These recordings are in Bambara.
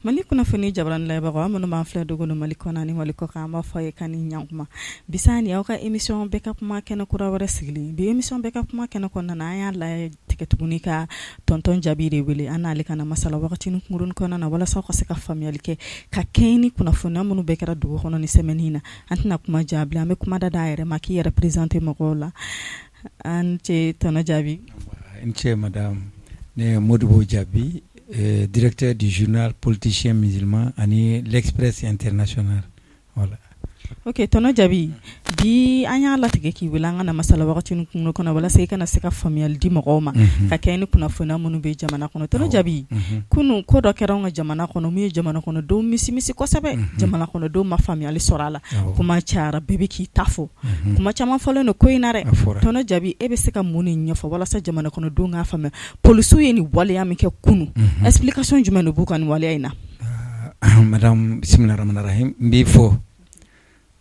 Mali kunnafoni jabaran laybaga minnu b'an filɛ duguni Mali kɔnɔ ni Mali kɔ kan an b'a fɔ a ye k'a ni ɲankuma bisani aw ka émission bɛɛ ka kuma kɛnɛ kura wɛrɛ sigilen bi émission bɛɛ ka kuma kɛnɛ kɔnɔna na an y'a lajɛ tigɛ tuguni ka tonton Jabi de wele an n'ale kana masala wagati kunkurunnin kɔnɔna na walasa aw ka se ka faamuyali kɛ ka kɛɲɛ ni kunnafoniya minnu bɛɛ kɛra dugu kɔnɔ ni semaine in na an tɛna kuma jan bilen an bɛ kuma da a yɛrɛ ma k'i yɛrɛ présenter mɔgɔw la an cɛ tonton Jabi. N cɛ madame ne Modibo Jabi directeur du journal politicien musulman ani l'Express international. Voilà. Ok, tonton Jabi bi an y'a latigɛ k'i wele an ka na masala wagati kunkurunnin kɔnɔ walasa i kana se ka faamuyali di mɔgɔw ma ka kɛɲɛ ni kunnafoniya minnu bɛ jamana kɔnɔ. Tonton Jabi kunun ko dɔ kɛra an ka jamana kɔnɔ min ye jamana kɔnɔdenw misimisi kosɛbɛ jamana kɔnɔdenw ma faamuyali sɔrɔ a la kuma cayara bɛɛ bɛ k'i ta fɔ kuma caman fɔlen don ko in na dɛ. Tonton Jabi e bɛ se ka mun de ɲɛfɔ walasa jamana kɔnɔdenw k'a faamuya polisiw ye nin waleya min kɛ kunun explication jumɛn de b'u ka nin waleya in na. Madame bismillah rahman rahim n b'i fɔ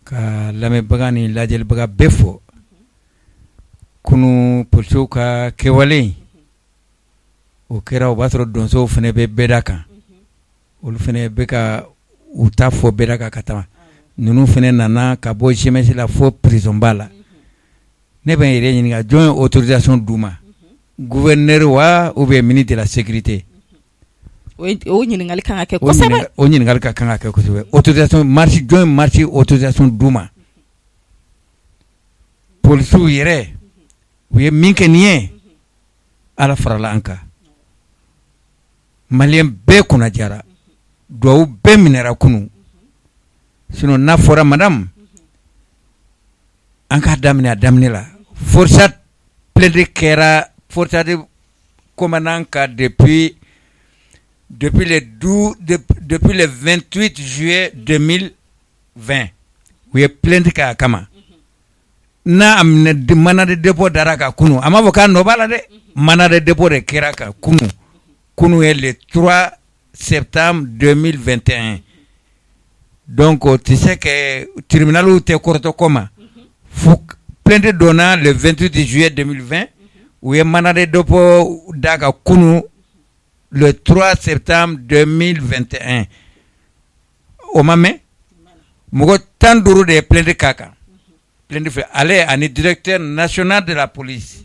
ka lamɛnbaga ni lajɛlibaga bɛɛ fɔ kunu polisiw ka kɛwale o kɛra o b'a sɔrɔ donsow fana bɛ bɛɛ da kan olu fana bɛ ka u ta fɔ bɛɛ da kan ka taga ninnu fana nana ka bɔ jeunesse la fo prison ba la ne bɛ n yɛrɛ ɲininka jɔn ye autorisation d'u ma gouverneur wa ou bien ministre de la sécurité. O ɲininkali kan ka kɛ kosɛbɛ. O ɲininkali ka kan ka kɛ kosɛbɛ. Autorisation marche jɔn marche autorisation d'u ma. Polisiw yɛrɛ u ye min kɛ nin ye Ala farala an kan. Maliyɛn bɛɛ kunna jara. Duwawu bɛɛ minɛra kunun. Sinon n'a fɔra madame an k'a daminɛ a daminɛ la. Forçat plainte kɛra forçat commandant ka depuis le 28 juillet 2020 u ye plainte kɛ a kama n'a a minɛ mandat de dépôt dara ka kunu a ma fɔ k'a nɔ b'a la dɛ mandat de dépôt de kɛra ka kunu ye le 3 septembre 2021 donc o tɛ se kɛ tribunal tɛ kɔrɔtɔ kɔ ma fo plainte donna le 28 juillet 2020 u ye mandat de dépôt da ka kunu le 3 septembre 2021 o ma mɛn mɔgɔ 15 de ye plainte k'a kan plainte fɛ ale ani directeur national de la police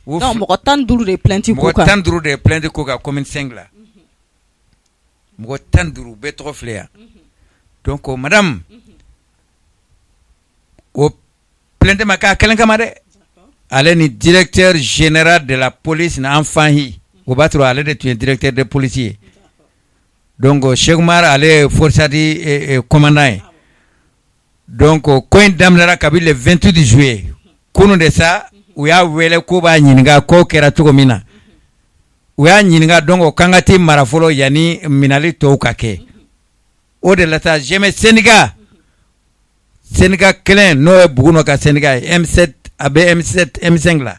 non mɔgɔ 15 de ye plainte k'u kan mɔgɔ 15 de ye plainte k'u kan commune 5 la mɔgɔ 15 bɛɛ tɔgɔ filɛ yan donc madame o plainte ma k'a kelen kama dɛ ale ni directeur général de la police na an fahi o b'a sɔrɔ ale de tun ye directeur de police ye donc Cheikh Umar ale ye forçati commandant ye donc ko in daminɛra kabi le 28 juillet kunun de sa u y'a wele ko b'a ɲininka ko kɛra cogo min na u y'a ɲininka donc o kan ka t'i mara fɔlɔ yanni minali tɔw ka kɛ o de la sa jɛmɛ syndicat kelen n'o ye Bugunɔ ka syndicat ye M7 a bɛ M5 la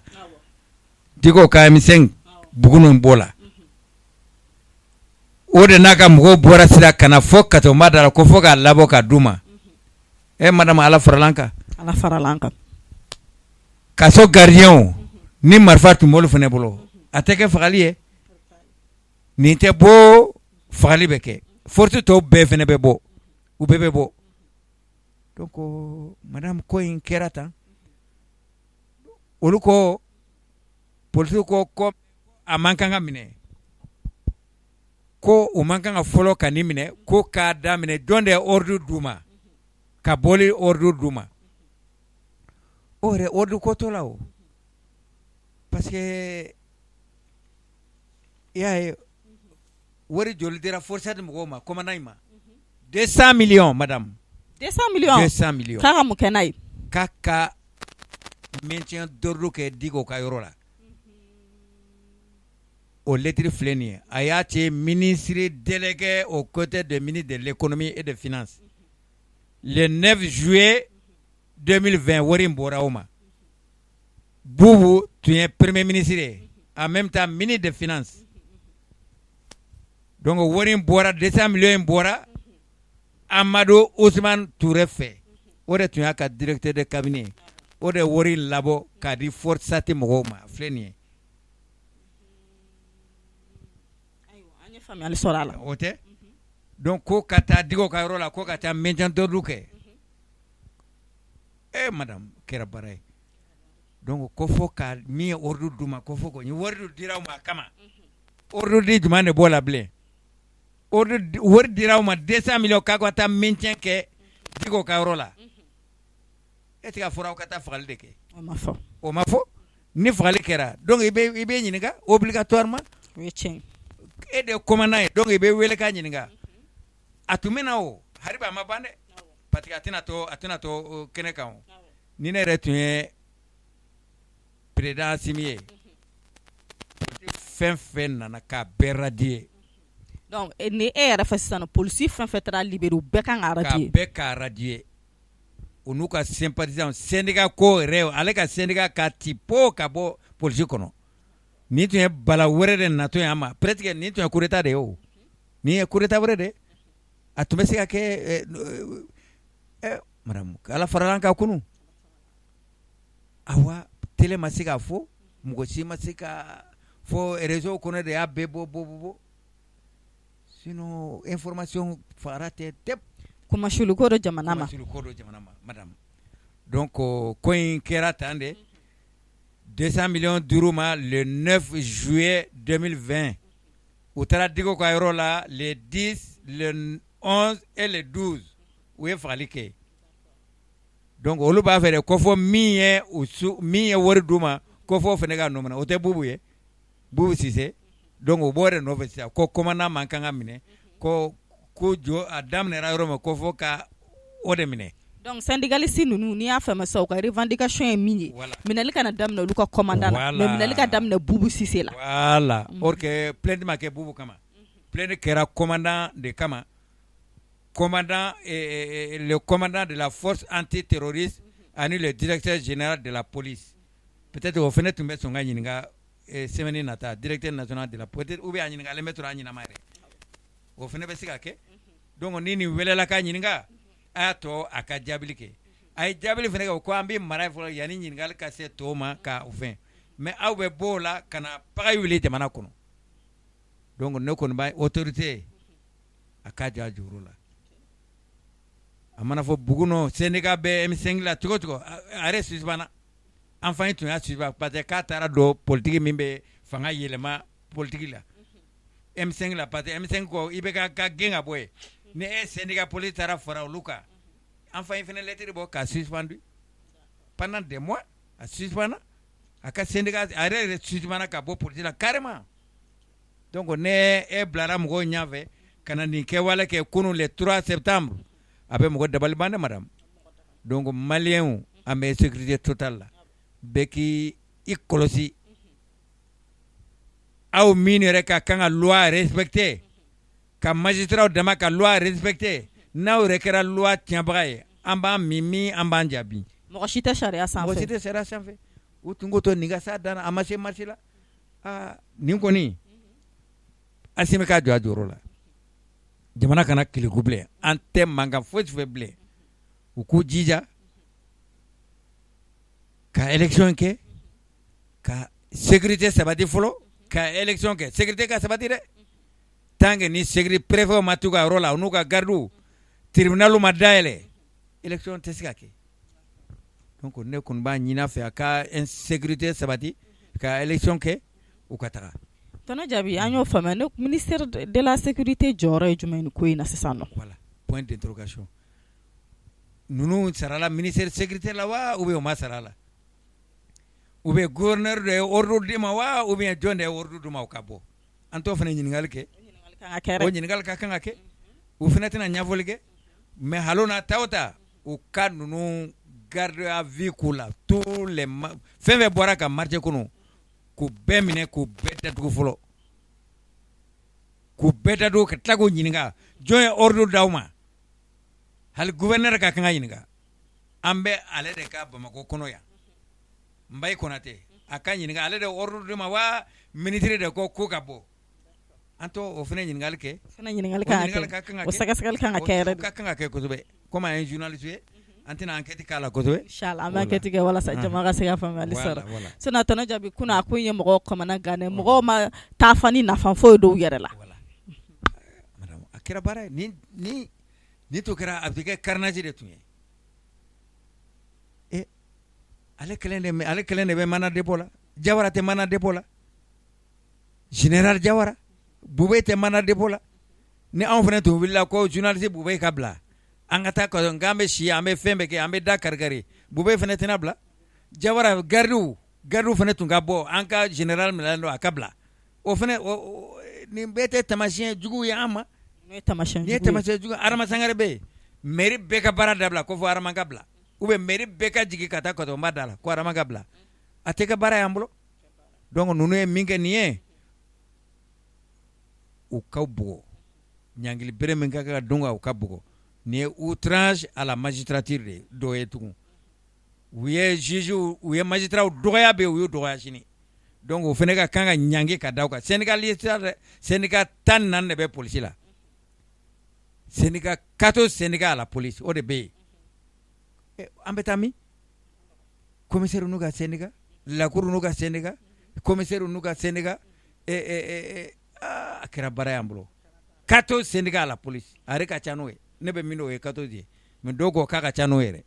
Diko ka M5 Bugunɔ b'o la o de n'a ka mɔgɔw bɔra sira kana fɔ Katomba da la ko fɔ k'a labɔ ka d'u ma madame Ala farala an kan kaso gardien ni marifa tun b'olu fana bolo a tɛ kɛ fagali ye nin tɛ bɔ fagali bɛ kɛ force tɔw bɛɛ fana bɛ bɔ u bɛɛ bɛ bɔ donc madame ko in kɛra tan olu ko polisi ko a man kan ka minɛ ko o man kan ka fɔlɔ ka nin minɛ ko k'a daminɛ jɔn de ye ordre d'u ma ka bɔli ordre d'u ma o yɛrɛ ordre ko t'o la o parce que i y'a ye wari joli dira force de mɔgɔw ma commandant in ma 200 millions madame 200 millions k'a ka mun kɛ n'a ye k'a ka maintien d'ordre kɛ Diko ka yɔrɔ la o lettre filɛ nin ye a y'a ci ministre délégué aux côtés du ministre de l'économie et des finances le 9 juillet 2020 wari in bɔra o ma Boubou tun ye premier ministre ye en même temps ministre des finances donc wari in bɔra 200 millions in bɔra Amadou Ousmane Touré fɛ o de tun y'a ka directeur de cabinet o de wari in labɔ k'a di forçati mɔgɔw ma filɛ nin ye faamuyali sɔrɔ a la o tɛ donc ko ka taa digo ka yɔrɔ la ko ka taa maintien d'ordre kɛ madame kɛra baara ye donc ko fo ka min ye ordre d'u ma ko fo ko ni wari dira u ma kama ordre di jumɛn de b'o la bilen wari dira u ma 200 millions k'a ka taa maintien kɛ digo ka yɔrɔ la est-ce que a fɔra aw ka taa fagali de kɛ o ma fɔ ni fagali kɛra donc i bɛ ɲininka obligatoirement o ye tiɲɛ e de commandant ye donc i bɛ wele k'a ɲininka a tun bɛ na o haribi a ma ban dɛ parce que a tɛna to kɛnɛ kan o ni ne yɛrɛ tun ye président Assimi ye fɛn fɛn nana k'a bɛɛ radier donc ni e yɛrɛ fɛ sisan polisi fɛn fɛn taara libérer u bɛɛ kan ka radier k'a bɛɛ ka radier o n'u ka sympathisants syndicat ko yɛrɛ ale ka syndicat ka ci po ka bɔ polisi kɔnɔ ni tun ye bala wɛrɛ de natɔ ye an ma presque ni tun ye coup d'état de ye o ni ye coup d'état wɛrɛ de a tun bɛ se ka kɛ madame ala farala an kan kunu awa télé ma se ka fɔ mɔgɔ si ma se ka fɔ réseau kɔnɔ de y'a bɛɛ bɔ sinon information fagara tɛ tɛp kumasulu ko do jamana ma madame donc ko in kɛra tan de 200 millions d'euros ma le 9 juillet 2020 u taara digo ka yɔrɔ la le 10 le 11 et le 12 u ye fagali kɛ donc olu b'a fɛ de ko fɔ min ye wari d'u ma ko fɔ fɛnɛ ka nɔmina o tɛ bubu ye bubu Sise donc o b'o de nɔfɛ sisan ko commandant man kan ka minɛ ko jɔ a daminɛra yɔrɔ min ko fɔ ka o de minɛ donc syndicaliste ninnu n'i y'a faamu sa u ka revendication ye min ye minɛli kana daminɛ olu ka commandant na mais minɛli ka daminɛ bubu Sise la voilà or que plainte ma kɛ bubu kama plainte kɛra commandant de kama le commandant de la force antiterroriste ani le directeur général de la police peut-être o fɛnɛ tun bɛ sɔn ka ɲininka semaine nata directeur national de la peut-être ou bien a ɲininka ale bɛ tora a ɲinama yɛrɛ o fɛnɛ bɛ se ka kɛ donc ni nin welela ka ɲininka a y'a tɔ a ka jaabili kɛ a ye jaabili fɛnɛ kɛ ko an bɛ mara fɔlɔ yanni ɲininkali ka se tɔw ma ka o fɛn mais aw bɛ bɔ o la ka na baga wuli jamana kɔnɔ donc ne kɔni b'a autorité a k'a jɔ a jɔyɔrɔ la a mana fɔ Buguno syndicat bɛ M5 la cogo cogo a yɛrɛ suspend an fan tun y'a suspend parce que k'a taara don politique min bɛ fanga yɛlɛma politique la M5 la parce que M5 ko i bɛ ka gɛn ka bɔ yen ni e syndicat police taara fara olu kan an fan fɛnɛ lettre bɔ k'a suspend pendant des mois a suspend a ka syndicat a yɛrɛ suspend ka bɔ politique la carrément donc ne e bilara mɔgɔw ɲɛfɛ ka na nin kɛwale kɛ kunun le 3 septembre a bɛ mɔgɔ dabali ban dɛ madame donc maliyɛnw an bɛ sécurité totale la bɛɛ k'i kɔlɔsi aw minnu yɛrɛ ka kan ka loi respecter ka magistrats dama ka loi respecter n'aw yɛrɛ kɛra loi tiɲɛbaga ye an b'an min an b'an jaabi mɔgɔ si tɛ sariya sanfɛ u tun ko to nin ka s'a dan na a ma se marché la nin kɔni Assimi k'a jɔ a jɔyɔrɔ la jamana kana kiliku bilen an tɛ mankan foyi fɛ bilen u k'u jija ka élection kɛ ka sécurité sabati fɔlɔ ka élection kɛ sécurité ka sabati dɛ tant que ni sécurité préfet ma t'u ka yɔrɔ la u n'u ka gardiw tribunal ma dayɛlɛ élection tɛ se ka kɛ donc ne kɔni b'a ɲini a fɛ a ka insécurité sabati ka élection kɛ u ka taga Tɔnɔ Jaabi an y'o faamuya ne ministère de la sécurité jɔyɔrɔ ye jumɛn ni ko in na sisan nɔ voilà point d'interrogation ninnu sarala ministère sécurité la wa ou bien o ma sara la ou bien gouverneur de ordre di ma wa ou bien jɔn de ordre di ma o ka bɔ an t'o fana ɲininkali kɛ o ɲininkali ka kan ka kɛ u fana tɛna ɲɛfɔli kɛ mais halo na ta o ta u ka ninnu garde à vue k'u la tous les fɛn fɛn bɔra ka marché kɔnɔ k'u bɛɛ minɛ k'u bɛɛ datugu fɔlɔ k'u bɛɛ datugu ka tila k'u ɲininka jɔn ye ordre d'aw ma hali gouverneur ka kan ka ɲininka an bɛ ale de ka Bamakɔ kɔnɔ yan Mbaye Konate a ka ɲininka ale de ordre di ma wa ministre de ko ka bɔ an t'o o fana ɲininkali kɛ o sɛgɛsɛgɛli kan ka kɛ yɛrɛ ka kan ka kɛ kosɛbɛ comme an ye journaliste ye an tɛna enquête k'a la kosɛbɛ inchallah an bɛ enquête kɛ walasa jama ka se ka faamuyali sɔrɔ sinon Tɔnɔ Jaabi kunun a ko in ye mɔgɔw kamana ganne mɔgɔw ma taa fani nafa foyi dɔw yɛrɛ la kɛra baara ye ni to kɛra a bɛ kɛ carnage de tun ye ale kelen de bɛ mana dépôt la Jawara tɛ mana dépôt la général Jawara Bube tɛ mana dépôt la ni anw fana tun wulila ko journaliste Bube ka bila an ka taa k'an bɛ si an bɛ fɛn bɛɛ kɛ an bɛ da kari Bube fana tɛna bila Jawara gardiw fana tun ka bɔ an ka général minɛlen don a ka bila o fana nin bɛɛ tɛ tamasiyɛn jugu ye an ma nin ye tamasiyɛn jugu Adama Sangare bɛ yen mairie bɛɛ ka baara dabila ko fɔ Adama ka bila ou bien mairie bɛɛ ka jigin ka taa kɔtɔnba da la ko Adama ka bila a tɛ kɛ baara y'an bolo donc ninnu ye min kɛ nin ye u ka bugɔ ɲangili bere min ka kan ka don ka u ka bugɔ nin ye outrage à la magistrature de dɔ ye tugun u ye juge u ye magistrat dɔgɔya bɛ u y'u dɔgɔya sini donc o fana ka kan ka ɲangi ka da u kan syndicat 14 de bɛ polisi la syndicat 14 syndicat à la police o de bɛ yen an bɛ taa min commissaire n'u ka syndicat lacour n'u ka syndicat commissaire n'u ka syndicat a kɛra baara y'an bolo 14 syndicat à la police a yɛrɛ ka ca n'o ye ne bɛ min dɔn o ye 14 ye mais dɔw ko k'a ka ca n'o yɛrɛ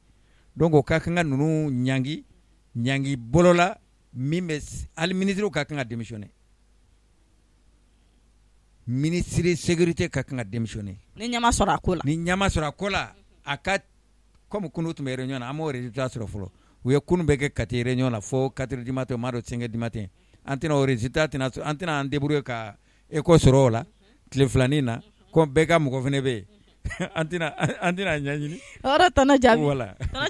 donc o ka kan ka ninnu ɲangi bolo la min bɛ hali ministre ka kan ka démissionner ministre sécurité ka kan ka démissionner ni ɲama sɔrɔ a ko la a ka comme kunu tun bɛ réunion na an m'o résultat sɔrɔ fɔlɔ u ye kunu bɛ kɛ Kati réunion na fo 4 du matin ma do 5 du matin an tɛna o résultat an tɛna an débrouiller ka écho sɔrɔ o la tile filanin na ko bɛɛ ka mɔgɔ fana bɛ yen an tɛna ɲɛɲini ɔrɔ tɔnɔ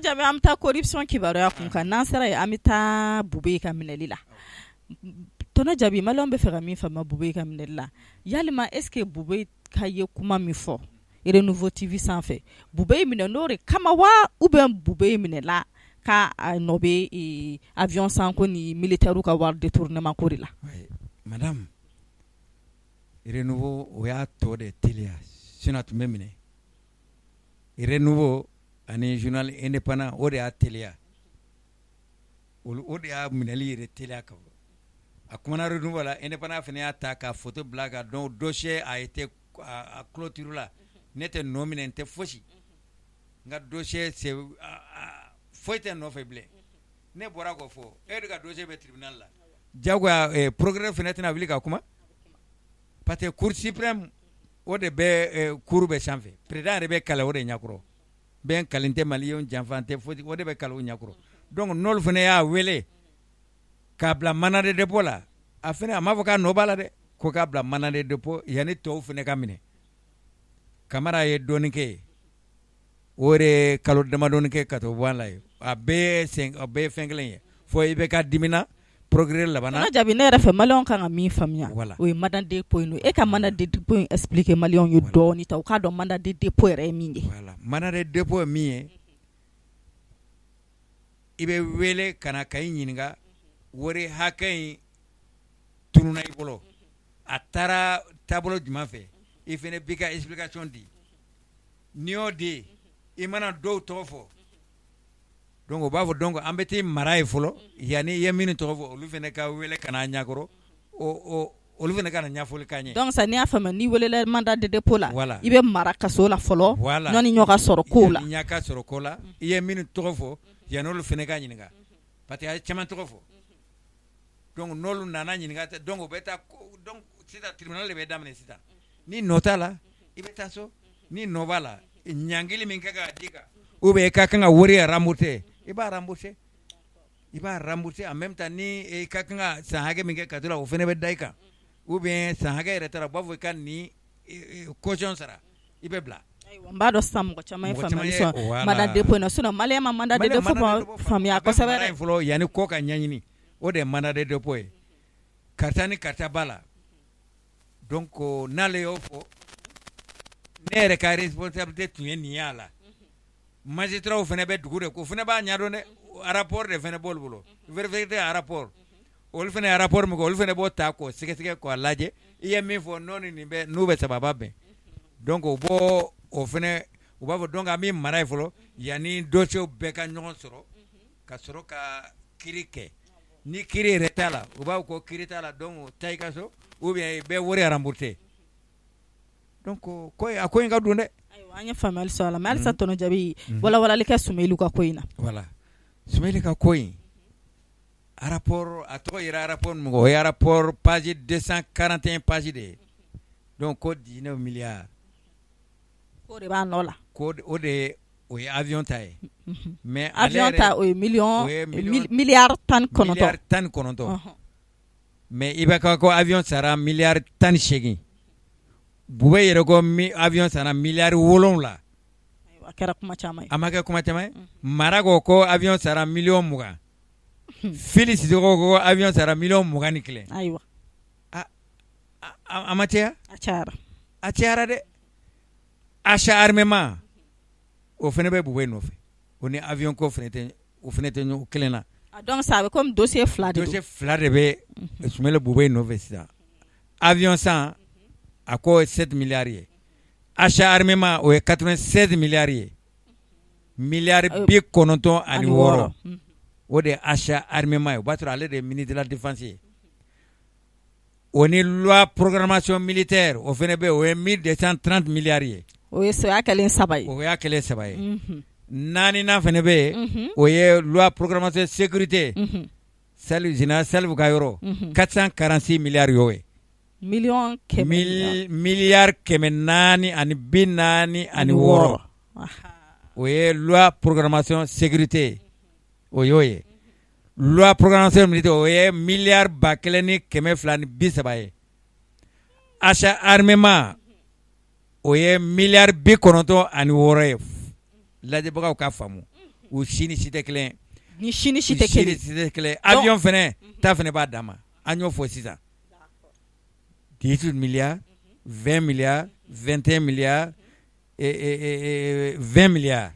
jaabi an bɛ taa corruption kibaruya kun kan n'an sera yen an bɛ taa Bube ka minɛli la tɔnɔ jaabi maliyɛnw bɛ fɛ ka min faamuya Bube ka minɛli la yalima est ce que Bube ka ye kuma min fɔ Renouveau TV sanfɛ Bube minɛ n'o de kama wa ou bien Bube minɛla ka nɔ bɛ avion sanko ni militaire ka wari détournement ko de la madame Renouveau o y'a tɔ de teliya sinon a tun bɛ minɛ Renouveau ani journal indépendant o de y'a teliya o de y'a minɛli yɛrɛ teliya ka a kumana Renouveau la indépendant fana y'a ta ka photo bila ka donc dossier a été a clôture la ne tɛ nɔ minɛ n tɛ fosi n ka dossier c'est foyi tɛ nɔfɛ bilen ne bɔra k'o fɔ e de ka dossier bɛ tribunal la jagoya procureur fana tɛna wuli ka kuma parce que cour suprême o de bɛ cour bɛ sanfɛ président yɛrɛ bɛ kalan o de ɲɛkɔrɔ bɛn kalen tɛ maliyɛnw janfa tɛ foyi o de bɛ kalan o ɲɛkɔrɔ donc n'olu fana y'a wele k'a bila mandat de dépôt la a fana a m'a fɔ k'a nɔ b'a la dɛ ko k'a bila mandat de dépôt yanni tɔw fana ka minɛ Kamara ye dɔɔnin kɛ yen o de kalo damadɔni kɛ ka to bɔ an la ye a bɛɛ ye fɛn kelen ye fo i bɛ ka dimina procureur labanna tɔnɔ jaabi ne yɛrɛ fɛ maliyɛnw kan ka min faamuya o ye mandat de dépôt in e ka mandat de dépôt in expliquer maliyɛnw ye dɔɔnin ta u k'a dɔn mandat de dépôt yɛrɛ ye min ye voilà mandat de dépôt ye min ye i bɛ wele ka na ka i ɲininka wari hakɛ in tununa i bolo a taara taabolo jumɛn fɛ i fana b'i ka explication di n'i y'o di i mana dɔw tɔgɔ fɔ donc o b'a fɔ donc an bɛ t'i mara ye fɔlɔ yanni i ye minnu tɔgɔ fɔ olu fana ka wele ka na ɲɛkɔrɔ olu fana ka na ɲɛfɔli k'an ye donc sa n'i y'a faamuya n'i welela mandat de dépôt la voilà i bɛ mara kaso la fɔlɔ voilà ɲɔni ɲɔ ka sɔrɔ ko la ɲɔ ka sɔrɔ ko la i ye minnu tɔgɔ fɔ yanni olu fana ka ɲininka parce que a ye caman tɔgɔ fɔ donc n'olu nana ɲininka donc o bɛ taa donc sisan tribunal de bɛ daminɛ sisan ni nɔ t'a la i bɛ taa so ni nɔ b'a la ɲangili min ka kan ka di kan ou bien i ka kan ka wari rembourser i b'a rembourser en même temps ni i ka kan ka san hakɛ min kɛ ka to la o fana bɛ da i kan ou bien san hakɛ yɛrɛ taara u b'a fɔ i ka nin caution sara i bɛ bila n b'a dɔn sisan mɔgɔ caman ye faamuyali sɔrɔ mandat de dépôt in na sinon maliyɛn ma mandat de dépôt faamuya kosɛbɛ dɛ fɔlɔ yanni ko ka ɲɛɲini o de ye mandat de dépôt ye karisa ni karisa b'a la donc n'ale y'o fɔ ne yɛrɛ ka responsabilité tun ye nin y'a la magistraw fana bɛ dugu de ko fana b'a ɲɛdɔn dɛ rapport de fana b'olu bolo vérificateur a rapport olu fana ye rapport min kɛ olu fana b'o ta k'o sɛgɛsɛgɛ k'a lajɛ i ye min fɔ n'o ni nin bɛ n'u bɛ sababa bɛn donc o b'o o fana u b'a fɔ donc an bɛ mara ye fɔlɔ yanni dossier bɛɛ ka ɲɔgɔn sɔrɔ ka sɔrɔ ka kiiri kɛ ni kiiri yɛrɛ t'a la u b'a fɔ ko kiiri t'a la donc taa i ka so ou bien i bɛ wari rembourser donc ko a ko in ka dun dɛ ayiwa an ye faamuyali sɔrɔ a la mais halisa tɔnɔ Jabi walawalali kɛ Sumeyili ka ko in na voilà Sumeyili ka ko in rapport a tɔgɔ yɛrɛ rapport min o ye rapport page 241 page de ye donc ko 19 milliards ko de b'a nɔ la ko o de o ye avion ta ye mais avion ta o ye miliyari 19 mais i bɛ ka ko avion sara miliyari 18 Bube yɛrɛ ko avion sara miliyari 7 a kɛra kuma caman ye a ma kɛ kuma caman ye mara ko avion sara miliyɔn 20 Félix ko avion sara miliyɔn 21 ayiwa a ma caya a cayara dɛ achat armement o fɛnɛ bɛ Bube nɔfɛ o ni avion ko fɛnɛ tɛ o fɛnɛ tɛ ɲɔgɔn kelen na donc ça veut comme dossier fila de bɛ Sumeyili Bube nɔfɛ sisan avion san a ko 7 milliards ye achat armement o ye 96 milliards ye miliyari 96 o de achat armement ye o b'a sɔrɔ ale de ye ministre de la défense ye o ni loi programmation militaire o fɛnɛ bɛ o ye 1230 milliards ye o y'a kɛlen 3 ye o y'a kɛlen 3 ye naaninan fɛnɛ bɛ yen o ye loi programmation sécurité général Salif ka yɔrɔ 446 milliards y'o ye miliyari 446 o ye loi programmation sécurité o y'o ye loi programmation militaire o ye miliyari 1,230 ye achat armement o ye miliyari 96 ye lajɛbagaw ka faamu u si ni si tɛ kelen ni si ni si tɛ kelen avion fɛnɛ ta fɛnɛ b'a dan ma an y'o fɔ sisan 18 milliards 20 milliards 21 milliards 20 milliards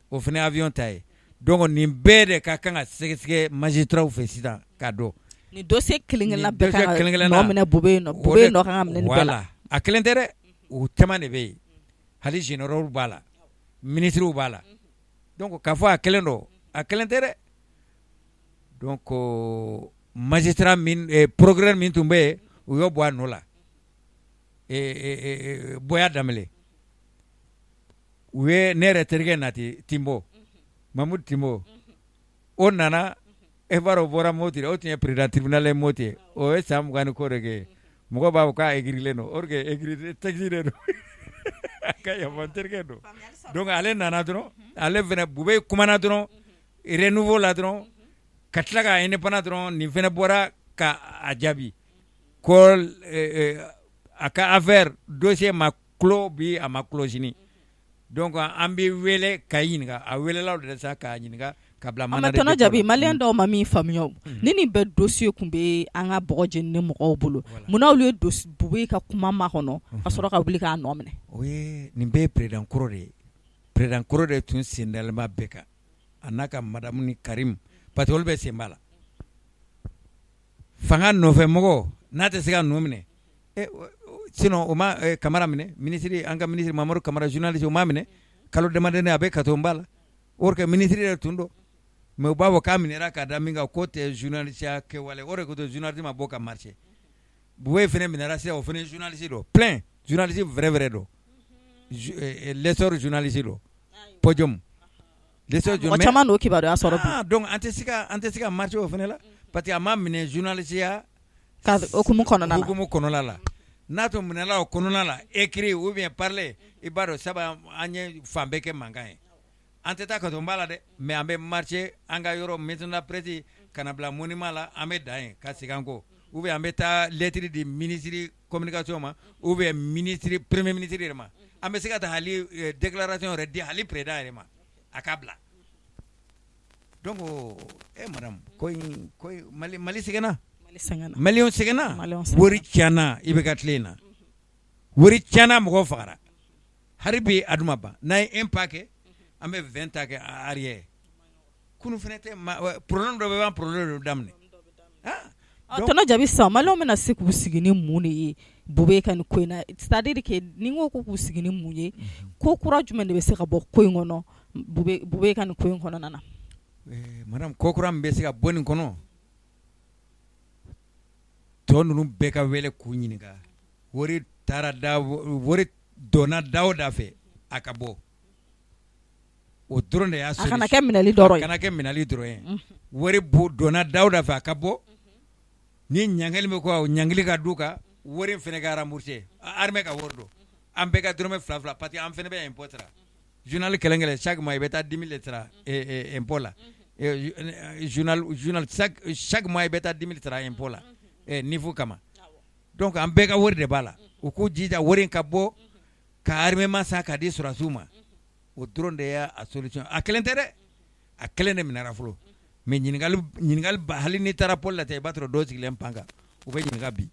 o fɛnɛ avion ta ye donc nin bɛɛ de ka kan ka sɛgɛsɛgɛ magistrats fɛ sisan ka dɔn ni dossier kelen-kelenna bɛɛ kan ka nɔ minɛ Bube nɔ kan ka minɛ nin bɛɛ la a kelen tɛ dɛ o caman de bɛ yen hali généraux b'a la ministres b'a la donc k'a fɔ a kelen don a kelen tɛ dɛ donc magistrat min procureur min tun bɛ yen u y'o bɔ a nɔ la Boya Damele u ye ne yɛrɛ terikɛ nati Timbo Mamudu Timbo o nana e b'a dɔn o bɔra Moti o tun ye président tribunal ye Moti o ye san 20 ni kɔ de kɛ mɔgɔ b'a fɔ k'a écrilen don or que écrit texte de don a ka yafa terikɛ don donc ale nana dɔrɔn ale fɛnɛ Bube kumana dɔrɔn renouveau la dɔrɔn ka tila ka indépendant dɔrɔn nin fɛnɛ bɔra ka a jaabi ko a ka affaire dossier ma clos bi a ma clos sini donc an bɛ wele ka ɲininka a welelaw de sa k'a ɲininka ka bila mana de tɔnɔ Jabi maliyɛn dɔw ma min faamuya ni nin bɛɛ dossier kun bɛ an ka bɔgɔ jeninen mɔgɔw bolo munna olu ye Bube ka kuma makɔnɔ ka sɔrɔ ka wuli k'a nɔ minɛ o ye nin bɛɛ ye président kɔrɔ de ye président kɔrɔ de tun sen dalen b'a bɛɛ kan a n'a ka madamu ni Karim parce que olu bɛ sen b'a la fanga nɔfɛ mɔgɔ n'a tɛ se ka nɔ minɛ sinon o ma Kamara minɛ ministre an ka ministre Mamadu Kamara journaliste o ma minɛ kalo damadɔni a bɛ kato b'a la or que ministre de tun don mais u b'a fɔ k'a minɛra k'a da min kan k'o tɛ journaliste kɛwale o de ko to journaliste ma bɔ ka marché Bube fɛnɛ minɛra sisan o fɛnɛ ye journaliste don plein journaliste vrai don l'essor journaliste don podium l'essor journaliste caman n'o kibaruya sɔrɔ bi donc an tɛ se ka marché o fɛnɛ la parce que a ma minɛ journaliste ya ka hukumu kɔnɔna la n'a tun minɛla o kɔnɔna la écrit ou bien parler i b'a dɔn sabu an ye fan bɛɛ kɛ mankan ye an tɛ taa kato b'a la dɛ mais an bɛ marché an ka yɔrɔ maison de la presse ka na bila monument la an bɛ dan yen ka segin an kɔ ou bien an bɛ taa lettre di ministre communication ma ou bien ministre premier ministre yɛrɛ ma an bɛ se ka taa hali déclaration yɛrɛ di hali président yɛrɛ ma a ka bila donc madame ko Mali sɛgɛnna Maliyɛnw sɛgɛnna wari tiɲɛna i bɛ ka tile in na wari tiɲɛna mɔgɔw fagara hali bi a dun ma ban n'an ye un pas kɛ an bɛ 20 ta kɛ arrière kunu fɛnɛ tɛ problème dɔ bɛ ban problème dɔ daminɛ tɔnɔ Jabi sisan maliyɛnw bɛna se k'u sigi ni mun de ye Bube ka nin ko in na c'est à dire que ni n ko k'u sigi ni mun ye ko kura jumɛn de bɛ se ka bɔ ko in kɔnɔ Bube ka nin ko in kɔnɔna na madame ko kura min bɛ se ka bɔ nin kɔnɔ tɔ ninnu bɛɛ ka wele k'u ɲininka wari taara da wari donna Dawuda fɛ a ka bɔ o dɔrɔn de y'a a kana kɛ minɛli dɔrɔn ye a kana kɛ minɛli dɔrɔn ye wari donna Dawuda fɛ a ka bɔ ni ɲangili bɛ ko ɲangili ka du kan wari fɛnɛ ka rembourser armée ka wari don an bɛɛ ka dɔrɔmɛ 2 parce que an fɛnɛ bɛ impôt sara journal kelen chaque mois i bɛ taa 10 000 sara impôt la journal chaque mois i bɛ taa 10 000 sara impôt la niveau kama donc an bɛɛ ka wari de b'a la u k'u jija wari ka bɔ ka armement san ka di sɔrɔsiw ma o dɔrɔn de y'a solution a kelen tɛ dɛ a kelen de minɛra fɔlɔ mais ɲininkali hali n'i taara pôle la ten i b'a sɔrɔ dɔw sigilen pan kan u bɛ ɲininka bi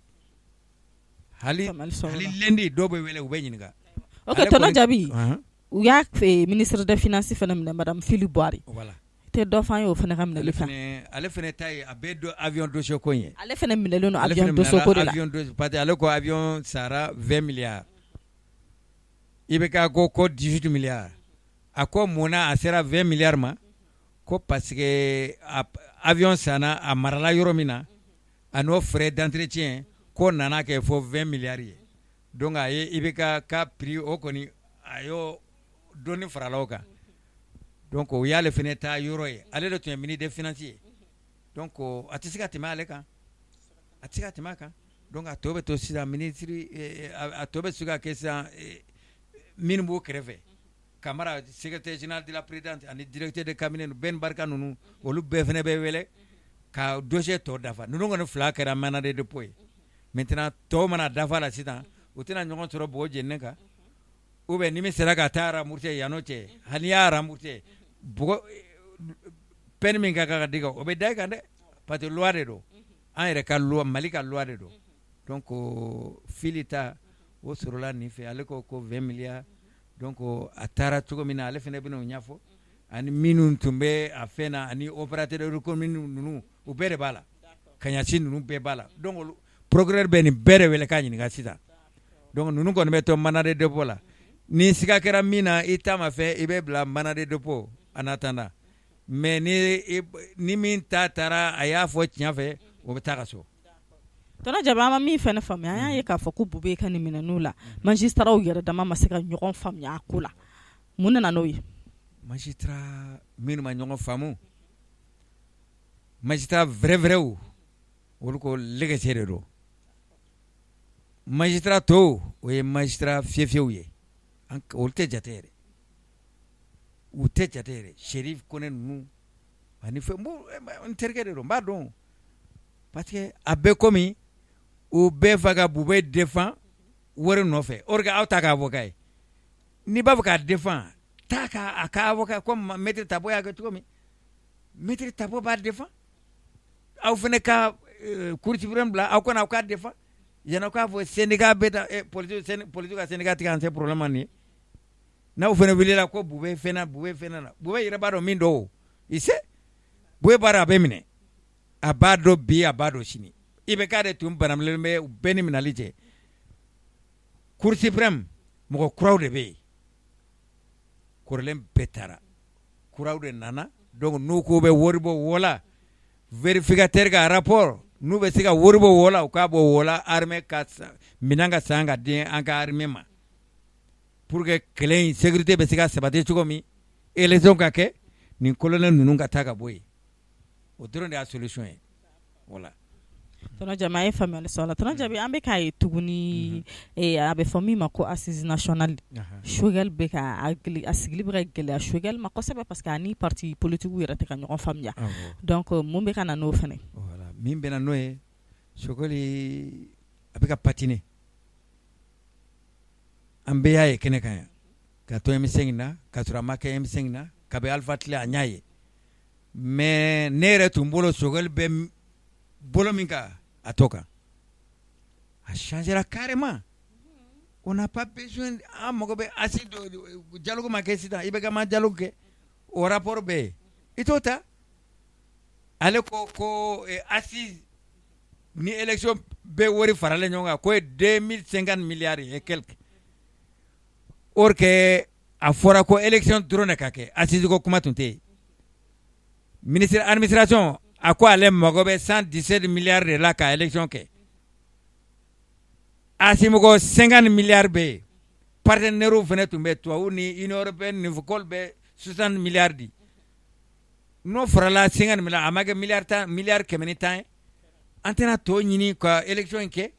hali lundi dɔw bɛ wele u bɛ ɲininka ok tonton Jabi u y'a ministre des finances fana minɛ madame Philippe Boiri voilà tɛ dɔ f'an ye o fana ka minɛli kan ale fana ta ye a bɛɛ dɔ avion dossier ko in ye ale fana minɛlen don avion dossier ko de la parce que ale ko avion sara 20 milliards IBK ko 18 milliards a ko munna a sera 20 milliards ma ko parce que avion sanna a marala yɔrɔ min na a n'o frais d'entretien ko nana kɛ fo 20 milliards ye donc a ye IBK ka prix o kɔni a y'o dɔɔni farala o kan donc o y'ale fɛnɛ ta yɔrɔ ye ale de tun ye ministre des finances ye donc a tɛ se ka tɛmɛ ale kan a tɛ se ka tɛmɛ a kan donc a tɔ bɛ to sisan ministre a tɔ bɛ se ka kɛ sisan minnu b'o kɛrɛfɛ Camara secrétaire général de la présidente ani directeur de cabinet Ben Barka ninnu olu bɛɛ fɛnɛ bɛ wele ka dossier tɔ dafa ninnu kɔni fila kɛra mandat de dépôt ye maintenant tɔw mana dafa la sisan u tɛna ɲɔgɔn sɔrɔ bɔgɔ jeninen kan ou bien ni min sera ka taa rembourser yan'o cɛ hali n'i y'a rembourser bɔgɔ peine min ka kan ka di kan o bɛ da i kan dɛ parce que loi de don an yɛrɛ ka loi Mali ka loi de don donc fili ta o sɔrɔla nin fɛ ale ko 20 milliards donc a taara cogo min na ale fɛnɛ bɛn'o ɲɛfɔ ani minnu tun bɛ a fɛn na ani opérateur économique ninnu u bɛɛ de b'a la kaɲasi ninnu bɛɛ b'a la donc procureur bɛ nin bɛɛ de wele k'a ɲininka sisan donc ninnu kɔni bɛ to mandat de dépôt la ni siga kɛra min na i ta ma fɛ i bɛ bila mandat de dépôt en attendant mais ni min ta taara a y'a fɔ tiɲɛ fɛ o bɛ taa ka so tonton Jabi an ma min fɛnɛ faamuya an y'a ye k'a fɔ ko Bube ka nin minɛniw la magistrats yɛrɛ dama ma se ka ɲɔgɔn faamuya a ko la mun nana n'o ye magistrat minnu ma ɲɔgɔn faamu magistrat vrai olu ko lɛgɛsɛ de don magistrat tɔw o ye magistrat fiyɛfiyɛw ye olu tɛ jate yɛrɛ u tɛ jate yɛrɛ Sheriff Kone ninnu ani fɛn n terikɛ de don n b'a dɔn parce que a bɛɛ komi u bɛɛ fɛ ka Bube défend wari nɔfɛ or que aw ta k'a avocat ye n'i b'a fɛ k'a défend taa a ka avocat comme maître Tabo y'a kɛ cogo min maître Tabo b'a défend aw fɛnɛ ka cour suprême bila aw kana aw k'a défend yan'aw k'a fɔ syndicat bɛ ta politique ka syndicat tigɛ an se problème ma nin ye n'aw fɛnɛ wulila ko Bube fɛnɛ na Bube yɛrɛ b'a dɔn min dɔn o i se Bube b'a dɔn a bɛ minɛ a b'a dɔn bi a b'a dɔn sini IBK de tun banaminen bɛ bɛɛ ni minɛli cɛ cour suprême mɔgɔ kuraw de bɛ yen kɔrɔlen bɛɛ taara kuraw de nana donc n'u ko bɛ wari bɔ wo la vérificateur ka rapport n'u bɛ se ka wari bɔ wo la u k'a bɔ wo la armée ka minɛn ka san ka di an ka armée ma pour que kɛlɛ in sécurité bɛ se ka sabati cogo min élection ka kɛ nin colonel ninnu ka taa ka bɔ yen o dɔrɔn de y'a solution ye voilà tonton Jabi an ye faamuyali sɔrɔ la tonton Jabi an bɛ k'a ye tuguni a bɛ fɔ min ma ko assise nationale Choguel bɛ ka a sigili bɛ ka gɛlɛya Choguel ma kosɛbɛ parce que a ni parti politique yɛrɛ tɛ ka ɲɔgɔn faamuya donc mun bɛ ka na n'o fɛnɛ voilà min bɛ na n'o ye Choguel a bɛ ka patiner an bɛɛ y'a ye kɛnɛ kan yan ka to M5 in na ka sɔrɔ a ma kɛ M5 na ka bɛ Alpha Tile a ɲ'a ye mais ne yɛrɛ tun bolo Choguel bɛ bolo min kan a to kan a changera carrément on n'a pas besoin an mago bɛ assise dialogue ma kɛ sisan IBK ma dialogue kɛ o rapport bɛ yen i t'o ta ale ko assise ni élection bɛ wari faralen ɲɔgɔn kan k'o ye 2050 milliards et quelque or que a fɔra ko élection dɔrɔn de ka kɛ assise ko kuma tun tɛ yen ministre administration a ko ale mago bɛ 117 milliards de la ka élection kɛ asimɔgɔ 50 milliards bɛ yen partenaires fana tun bɛ tubabu ni Union européenne ni fokol bɛ 60 milliards di n'o farala 50 milliards a ma kɛ miliyari 110 ye an tɛna tɔ ɲini ka élection kɛ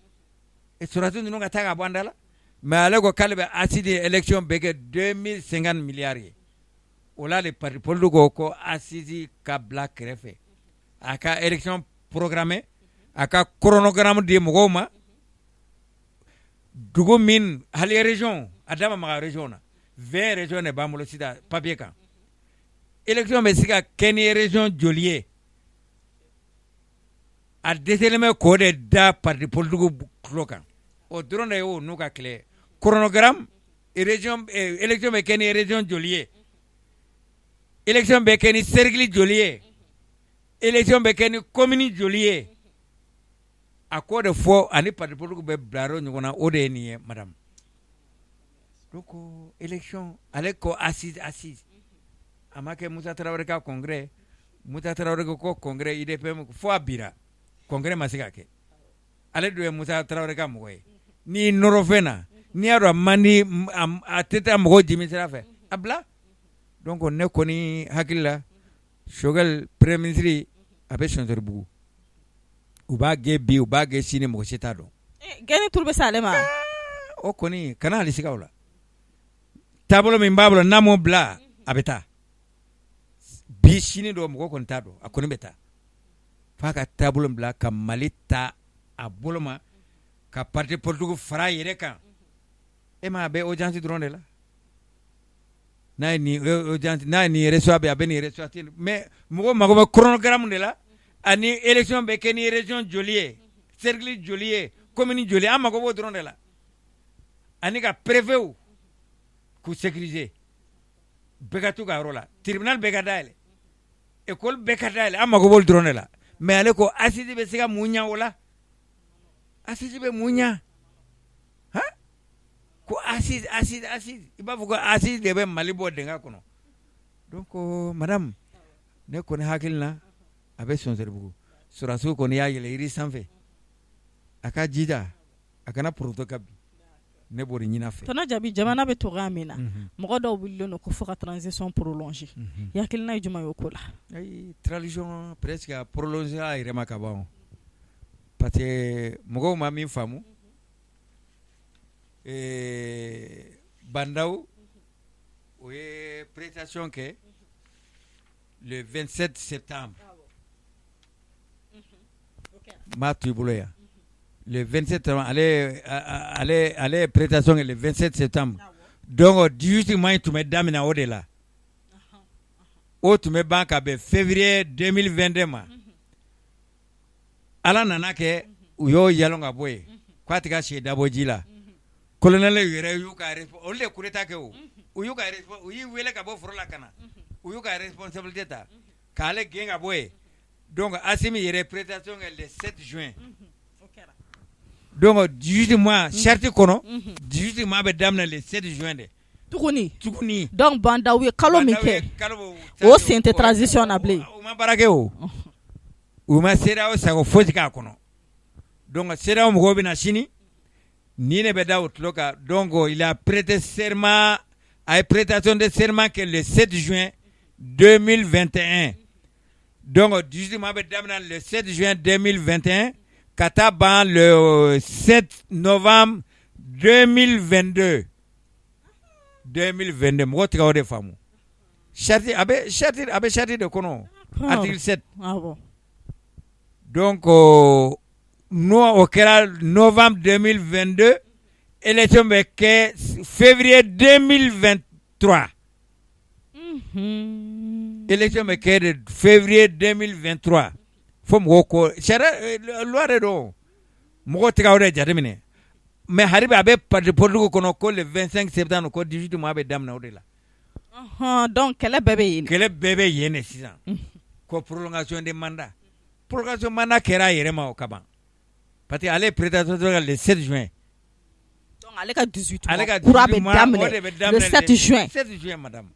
surasiw ninnu ka taa ka bɔ an da la mais ale ko k'ale bɛ assise élection bɛ kɛ 2050 milliards ye o la de parti politique ko assise ka bila kɛrɛfɛ a ka élection programmée a ka chronogramme di mɔgɔw ma dugu min hali région a dama maga région na 20 région de b'an bolo sisan papier kan élection bɛ se ka kɛ ni région joli ye a dɛsɛlen bɛ k'o de da parti politique tulo kan o dɔrɔn de ye o n'u ka kɛlɛ chronogramme région élection bɛ kɛ ni région joli ye élection bɛ kɛ ni cercle joli ye élection bɛ kɛ ni commune joli ye a ko de fɔ ani parti politique bɛ bilayɔrɔ ɲɔgɔn na o de ye nin ye madame donc élection ale ko assise a ma kɛ Musa Tarawele ka congrès Musa Tarawele ko congrès IDPM fo a bira congrès ma se ka kɛ ale dun ye Musa Tarawele ka mɔgɔ ye ni nɔrɔ fɛn na n'i y'a dɔn a man di a tɛ taa mɔgɔw jimi sira fɛ a bila donc ne kɔni hakili la Choguel premier ministre a bɛ Sɔnsɔribugu u b'a gɛn bi u b'a gɛn sini mɔgɔ si t'a dɔn gɛnni turu bɛ sa ale ma o kɔni kana hali siga o la taabolo min b'a bolo n'a m'o bila a bɛ taa bi sini dɔ mɔgɔ kɔni t'a dɔn a kɔni bɛ taa f'a ka taabolo bila ka Mali ta a bolo ma ka parti politique fara a yɛrɛ kan e ma a bɛ audience dɔrɔn de la n'a ye nin audience n'a ye nin reçoit a bɛ nin reçoit ten mais mɔgɔ mago bɛ chronogramme de la ani élection bɛ kɛ ni région joli ye cercle joli ye commune joli an mago b'o dɔrɔn de la ani ka préfet k'u sécuriser bɛɛ ka to ka yɔrɔ la tribunal bɛɛ ka dayɛlɛ école bɛɛ ka dayɛlɛ an mago b'olu dɔrɔn de la mais ale ko assise bɛ se ka mun ɲa o la assise bɛ mun ɲa han ko assise i b'a fɔ ko assise de bɛ Mali bɔ dingɛ kɔnɔ donc madame ne kɔni hakili la a bɛ Sɔnsɔribugu surasiw kɔni y'a yɛlɛ yiri sanfɛ a ka jija a kana poroto ka bi ne b'o de ɲini a fɛ tɔnɔ Jabi jamana bɛ togoya min na mɔgɔ dɔw wulilen don ko fɔ ka transition prolonger i hakilina ye jumɛn ye o ko la ayi transition presque a prolonger a yɛrɛ ma ka ban parce que mɔgɔw ma min faamu Bandaw o ye prestation kɛ le 27 septembre m'a to i bolo yan le 27 septembre ale prestation kɛ le 27 septembre donc 18 mois tun bɛ daminɛ o de la o tun bɛ ban ka bɛn février 2022 ma ala nana kɛ u y'o yalon ka bɔ yen k'a tɛ ka si dabɔ ji la colonel yɛrɛ y'u ka olu de coup d'état kɛ o u y'u wele ka bɔ foro la ka na u y'u ka responsabilité ta k'ale gɛn ka bɔ yen donc Assimi yɛrɛ prestation kɛ le 7 juin donc 18 mois charte kɔnɔ 18 mois bɛ daminɛ le 7 juin de tuguni donc Bandaw ye kalo min kɛ o sen tɛ transition na bilen u ma baara kɛ o u ma CEDEAO sago fosi k'a kɔnɔ donc CEDEAO mɔgɔw bɛ na sini ni ne bɛ da o tulo kan donc il a prêté serment a ye prestation de serment kɛ le 7 juin 2021 donc 18 mois bɛ daminɛ le 7 juin 2021 ka taa ban le 7 novembre 2022 mɔgɔ tɛ ka o de faamu charte a bɛ charte de kɔnɔ article 7 donc n'o o kɛra novembre 2022 élection bɛ kɛ février 2023 élection bɛ kɛ de février 2023 fo mɔgɔw ko sariya loi de don mɔgɔw tɛ ka o de jateminɛ mais hali a bɛ parti politique kɔnɔ ko le 25 septembre ko 18 mois bɛ daminɛ o de la donc kɛlɛ bɛɛ bɛ yen de sisan ko prolongation de mandat kɛra a yɛrɛ ma o ka ban parce que ale prestation le 7 juin donc ale ka 18 mois kura bɛ daminɛ le 7 juin madame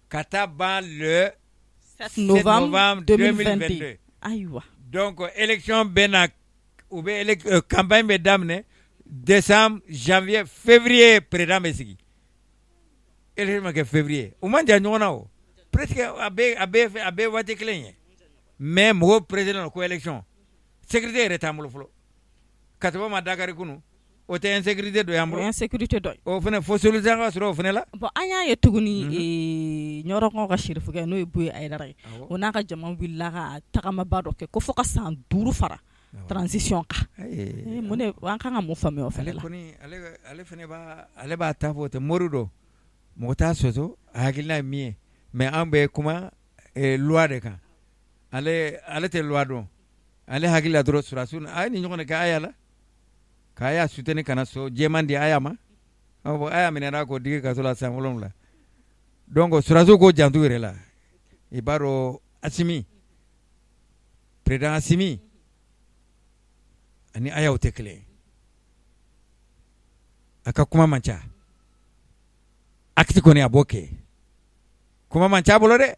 ka taa ban le 7 novembre 2022 ayiwa donc élection bɛ na u bɛ campagne bɛ daminɛ décembre janvier février président bɛ sigi élection ma kɛ février o man jan ɲɔgɔn na o presque a bɛ waati kelen ye mais mɔgɔ président ko élection sécurité yɛrɛ t'an bolo fɔlɔ kataba ma Dakari kunu o tɛ insécurité dɔ y'an bolo insécurité dɔ o fana fo solution ka sɔrɔ o fana la bon an y'a ye tuguni ɲɔrɔkɔn ka sirifukɛ n'o ye Buye Ayidara ye o n'a ka jama wulila ka tagamaba dɔ kɛ ko fo ka san 5 fara transition kan mun de an kan ka mun faamuya o fana la ale fana ale b'a ta fɔ o tɛ mori dɔ mɔgɔ t'a sɔsɔ a hakilina ye min ye mais an bɛ kuma loi de kan ale tɛ loi dɔn ale hakili la dɔrɔn surasiw a ye nin ɲɔgɔn de kɛ Aya la k'a y'a soutenir ka na so jɛman di Aya ma Aya minɛra k'o digi kaso la san 7 donc surasiw k'o janto yɛrɛ la i b'a dɔn Asimi président Asimi ani Aya o tɛ kelen a ka kuma man ca acte kɔni a b'o kɛ kuma man ca bolo dɛ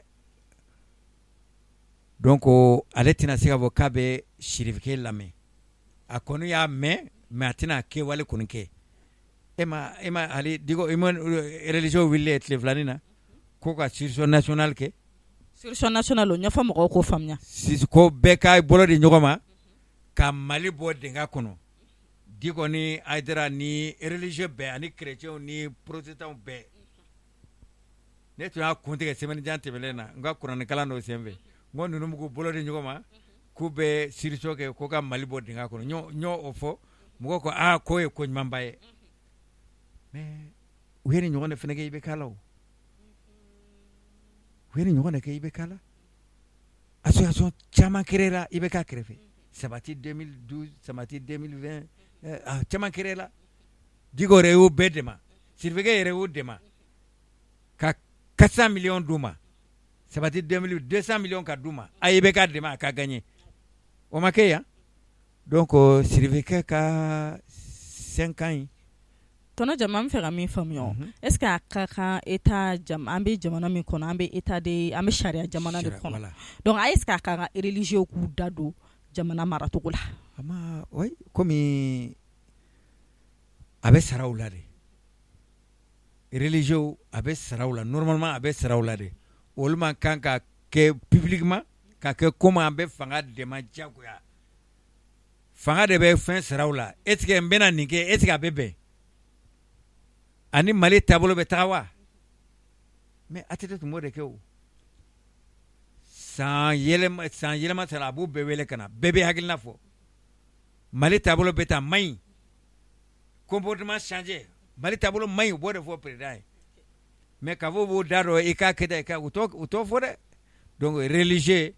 donc ale tɛna se ka fɔ k'a bɛ sirifikɛ lamɛn a kɔni y'a mɛn mais a tɛna kɛwale kɔni kɛ e ma ale digo religieux wililen tile filanin na ko ka solution nationale kɛ solution nationale o ɲɛfɔ mɔgɔw k'o faamuya ko bɛɛ ka bolo di ɲɔgɔn ma ka Mali bɔ dingɛ kɔnɔ Diko ni Ayidara ni religieux bɛɛ ani chrétiens ni protestants bɛɛ ne tun y'a kun tigɛ semaine jan tɛmɛlen na n ka kuranikalan dɔ senfɛ n ko ninnu b'u bolo di ɲɔgɔn ma k'u bɛ solution kɛ ko ka Mali bɔ dingɛ kɔnɔ n y'o o fɔ mɔgɔw ko k'o ye ko ɲumanba ye mais u ye nin ɲɔgɔn de fana kɛ i bɛ k'a la o u ye nin ɲɔgɔn de kɛ i bɛ k'a la association caman créé la i bɛ k'a kɛrɛfɛ Sabati 2012 Sabati 2020 caman créé la Diko yɛrɛ y'o bɛɛ dɛmɛ sirifikɛ yɛrɛ y'o dɛmɛ ka 400 millions d'u ma Sabati 2000 200 millions ka d'u ma a i bɛ k'a dɛmɛ a ka gagner o ma kɛ yan donc sirifikɛ ka 5 ans in tɔnɔ jama an fɛ ka min faamuya est ce que a ka kan état an bɛ jamana min kɔnɔ an bɛ sariya jamana de kɔnɔ donc est ce que a ka kan religieux k'u da don jamana maracogo la ama oui komi a bɛ saraw la de religieux a bɛ saraw la normalement a bɛ saraw la de olu man kan ka kɛ publiquement ka kɛ comme an bɛ fanga dɛmɛ jagoya fanga de bɛ fɛn saraw la est ce que n bɛna nin kɛ est ce que a bɛ bɛn ani Mali taabolo bɛ taga wa mais ATT tun b'o de kɛ o san yɛlɛma sera a b'u bɛɛ wele ka na bɛɛ bɛ hakilina fɔ Mali taabolo bɛ taa man ɲi comportement changé Mali taabolo man ɲi u b'o de fɔ président ye mais k'a fɔ b'o da dɔ i k'a kɛ tan i ka u t'o fɔ dɛ donc religieux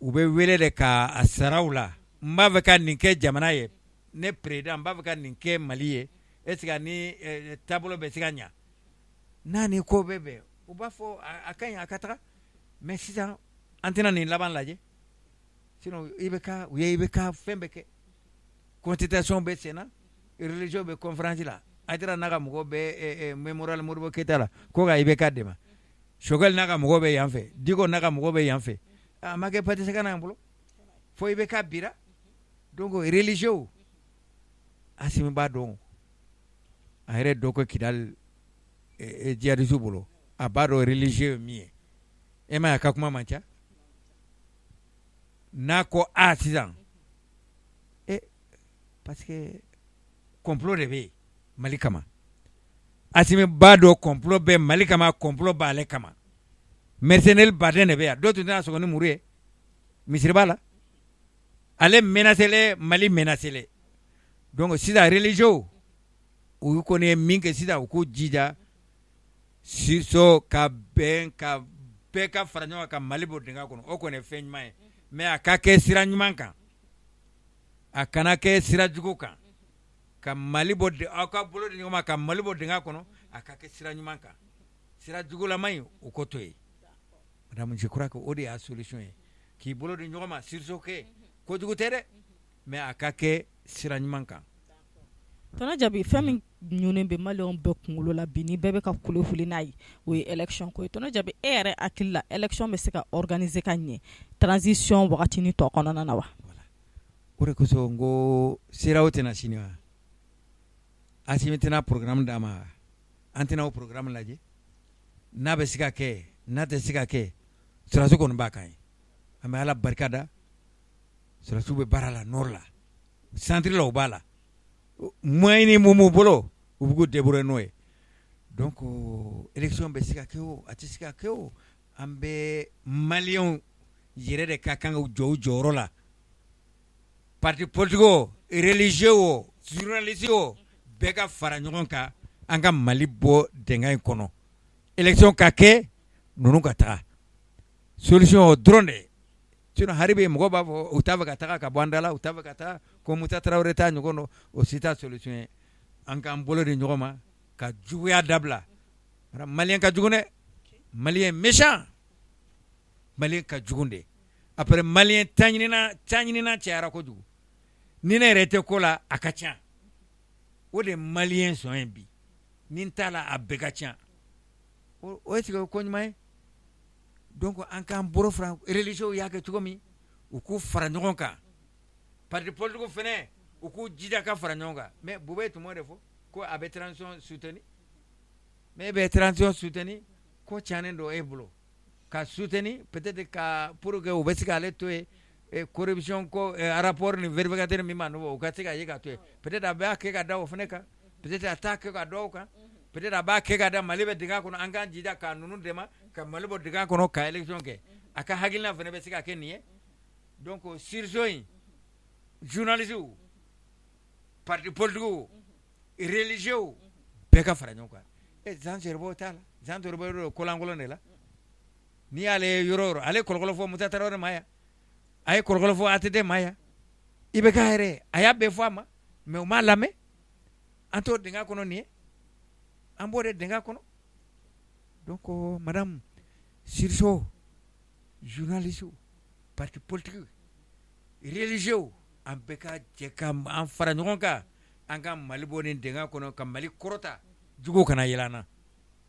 u bɛ wele de ka a saraw la n b'a fɛ ka nin kɛ jamana ye ne président n b'a fɛ ka nin kɛ Mali ye est ce que ni taabolo bɛ se ka ɲa n'a ni ko bɛ bɛn u b'a fɔ a ka ɲi a ka taga mais sisan an tɛna nin laban lajɛ sinon i bɛ ka fɛn bɛɛ kɛ constitution bɛ sen na religieux bɛ conférence la Ayidara n'a ka mɔgɔw bɛ mémorial Modibo Keyita la ko ka IBK dɛmɛ Choguel n'a ka mɔgɔw bɛ yan fɛ Diko n'a ka mɔgɔw bɛ yan fɛ a ma kɛ parti sɛgɛnna yan bolo fo IBK bira donc religieux Asimi b'a dɔn a yɛrɛ dɔ ko Kidal djihadiste bolo a b'a dɔn religieux ye min ye e ma ye a ka kuma man ca n'a ko sisan parce que complot de bɛ yen Mali kama Asimi b'a dɔn complot bɛ Mali kama complot b'ale kama mercenaires baden de bɛ yan dɔw tun tɛna sɔgɔ ni muru ye misiri b'a la ale menacé Mali menacé donc sisan religieux u kɔni ye min kɛ sisan u k'u jija siso ka bɛn ka bɛɛ ka fara ɲɔgɔn kan ka Mali bɔ dingɛ kɔnɔ o kɔni ye fɛn ɲuman ye mais a ka kɛ sira ɲuman kan a kana kɛ sira jugu kan ka Mali bɔ aw ka bolo di ɲɔgɔn ma ka Mali bɔ dingɛ kɔnɔ a ka kɛ sira ɲuman kan sira jugulama in o ko to ye madame je crois que o de y'a solution ye k'i bolo di ɲɔgɔn ma sursaut kɛ kojugu tɛ dɛ mais a ka kɛ sira ɲuman kan tɔnɔ jabi fɛn min ɲunnen bɛ maliyɛnw bɛɛ kunkolo la bi ni bɛɛ bɛ ka kule fili n'a ye o ye élection ko ye tɔnɔ jabi e yɛrɛ hakili la élection bɛ se ka organiser ka ɲɛ transition wagatinin tɔ kɔnɔna na wa o de kosɔn n ko siraw tɛna sini wa Asimi tɛna programme d'a ma an tɛna o programme lajɛ n'a bɛ se ka kɛ n'a tɛ se ka kɛ sɔrɔdasi kɔni b'a kan ye an bɛ Ala barika da sɔrɔdasiw bɛ baara la nord la centre la u b'a la moyen ni mun b'u bolo u bɛ k'u débrouiller n'o ye donc élection bɛ se ka kɛ o a tɛ se ka kɛ o an bɛ maliyɛnw yɛrɛ de ka kan ka jɔ u jɔyɔrɔ la parti politique o religieux o journaliste o bɛɛ ka fara ɲɔgɔn kan an ka Mali bɔ dɛngɛ in kɔnɔ élection ka kɛ ninnu ka taga solution o dɔrɔn de sinon hari bɛ mɔgɔ b'a fɔ u t'a fɛ ka taga ka bɔ an da la u t'a fɛ ka taga ko Musa Tarawele t'a ɲɔgɔn dɔn o si t'a solution ye an k'an bolo di ɲɔgɔn ma ka juguya dabila maliyɛn ka jugu dɛ maliyɛn méchant maliyɛn ka jugu de après maliyɛn ta ɲinina cayara kojugu ni ne yɛrɛ tɛ ko la a ka ca o de maliyɛn sɔn ye bi ni n t'a la a bɛɛ ka ca o est-ce que o ko ɲuman ye donc an k'an bolo fara religieux y'a kɛ cogo min u k'u fara ɲɔgɔn kan parti politique fɛnɛ u k'u jija ka fara ɲɔgɔn kan mais Bube tun m'o de fɔ ko a bɛ transition soutenir mais e bɛ transition soutenir ko cannen don e bolo ka soutenir peut-être ka pour que u bɛ se k'ale to yen corruption ko rapport ni vérificateur min ma n'o u ka se ka ye ka to yen peut-être a b'a kɛ ka da o fɛnɛ kan peut-être a t'a kɛ ka da o kan peut-être a b'a kɛ ka da Mali bɛ dingɛ kɔnɔ an k'an jija ka ninnu dɛmɛ ka Mali bɔ dingɛ kɔnɔ ka élection kɛ a ka hakilina fɛnɛ bɛ se ka kɛ nin ye donc sursaut in journaliste parti politique religieux bɛɛ ka fara ɲɔgɔn kan Jean Cherbo t'a la Jean Cherbo yɔrɔ kɔlankolon de la n'i y'ale ye yɔrɔ o yɔrɔ ale kɔlɔkɔlɔ fɔ Musa Tarawele ma yan a ye kɔlɔkɔlɔ fɔ ATT ma yan IBK yɛrɛ a y'a bɛɛ fɔ a ma mais u m'a lamɛn an t'o dingɛ kɔnɔ nin ye an b'o de dingɛ kɔnɔ donc madame sursaut journaliste parti politique religieux an bɛɛ ka jɛ ka an fara ɲɔgɔn kan an ka Mali bɔ nin dingɛ kɔnɔ ka Mali kɔrɔta juguw kana yɛlɛ an na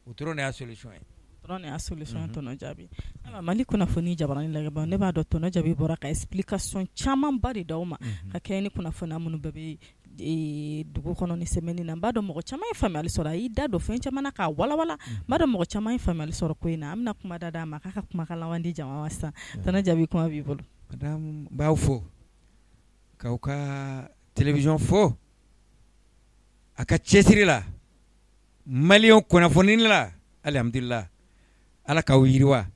o dɔrɔn de y'a solution ye dɔrɔn de y'a solution tɔnɔ jaabi Mali kunnafoni jabaranin lagɛbaaw ne b'a dɔn tɔnɔ jaabi bɔra ka explication camanba de d'aw ma ka kɛɲɛ ni kunnafoniya minnu bɛɛ bɛ dugu kɔnɔ ni semaine na n b'a dɔn mɔgɔ caman ye faamuyali sɔrɔ a y'i da don fɛn caman na k'a walawala n b'a dɔn mɔgɔ caman ye faamuyali sɔrɔ ko in na an bɛna kuma da d'a ma k'a ka kumakan laban di jama ma sisan tɔnɔ jaabi kuma b'i bolo madame n b'aw fo k'aw ka télévision fo a ka cɛsiri la maliyɛnw kunnafoni la alhamdulillah Ala k'aw yiriwa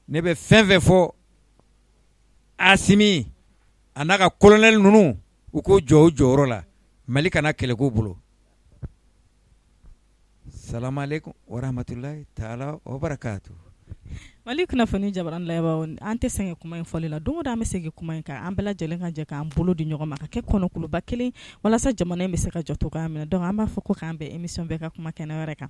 ne bɛ fɛn fɛn fɔ Asimi a n'a ka colonel ninnu u k'u jɔ u jɔyɔrɔ la Mali kana kɛlɛ k'u bolo salamu aleykum wa rahmatulahi taala wa barakatu Mali kunnafoni jabaranin layɛbaaw an tɛ sɛgɛn kuma in fɔli la don o don an bɛ segin kuma in kan an bɛɛ lajɛlen ka jɛ k'an bolo di ɲɔgɔn ma ka kɛ kɔnɔkuluba kelen walasa jamana in bɛ se ka jɔ cogoya min na donc an b'a fɔ ko k'an bɛn émission bɛɛ ka kuma kɛnɛ wɛrɛ kan